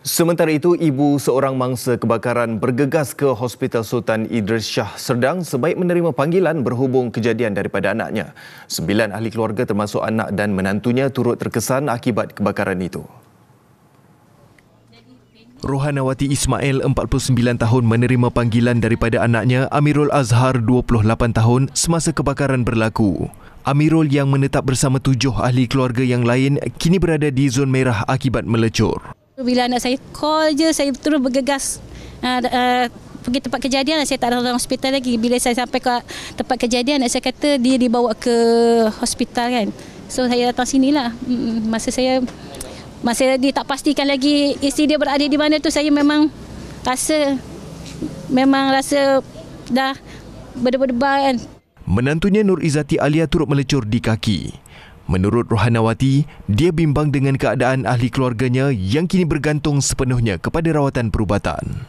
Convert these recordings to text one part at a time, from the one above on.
Sementara itu, ibu seorang mangsa kebakaran bergegas ke Hospital Sultan Idris Shah Serdang sebaik menerima panggilan berhubung kejadian daripada anaknya. 9 ahli keluarga termasuk anak dan menantunya turut terkesan akibat kebakaran itu. Rohanawati Ismail, 49 tahun, menerima panggilan daripada anaknya Amirul Azhar, 28 tahun, semasa kebakaran berlaku. Amirul yang menetap bersama 7 ahli keluarga yang lain kini berada di zon merah akibat melecur. Bila anak saya call je, saya terus bergegas pergi tempat kejadian. Saya tak dalam hospital lagi. Bila saya sampai ke tempat kejadian, saya kata dia dibawa ke hospital kan. So saya datang sinilah. Masa dia tak pastikan lagi isteri dia berada di mana tu, saya memang rasa dah berdebar-debar kan. Menantunya Nur Izzati Alia turut melecur di kaki. Menurut Rohanawati, dia bimbang dengan keadaan ahli keluarganya yang kini bergantung sepenuhnya kepada rawatan perubatan.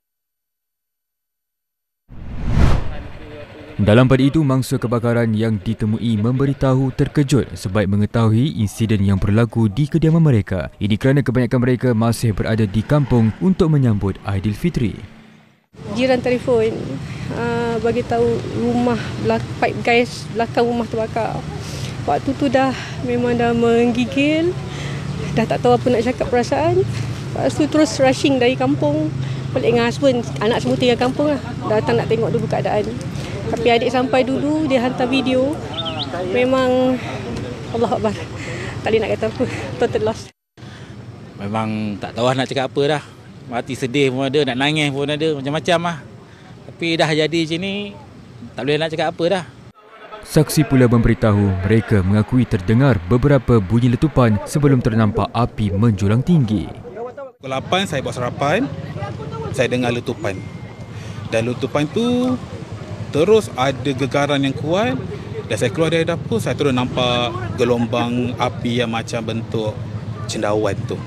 Dalam pada itu, mangsa kebakaran yang ditemui memberitahu terkejut sebaik mengetahui insiden yang berlaku di kediaman mereka. Ini kerana kebanyakan mereka masih berada di kampung untuk menyambut Aidilfitri. Jiran telefon bagi tahu rumah pipe gas belakang rumah terbakar. Waktu tu memang dah menggigil, dah tak tahu apa nak cakap perasaan. Lepas tu terus rushing dari kampung, balik dengan husband, anak semua tinggal kampung lah. Datang nak tengok dulu keadaan. Tapi adik sampai dulu, dia hantar video. Memang Allah Akbar, tak boleh nak kata apa, total loss. Memang tak tahu nak cakap apa dah. Mati sedih pun ada, nak nangis pun ada, macam-macam lah. Tapi dah jadi macam ni, tak boleh nak cakap apa dah. Saksi pula memberitahu mereka mengakui terdengar beberapa bunyi letupan sebelum ternampak api menjulang tinggi. Pukul 8 saya buat sarapan, saya dengar letupan. Dan letupan tu terus ada gegaran yang kuat. Dan saya keluar dari dapur, saya terus nampak gelombang api yang macam bentuk cendawan tu.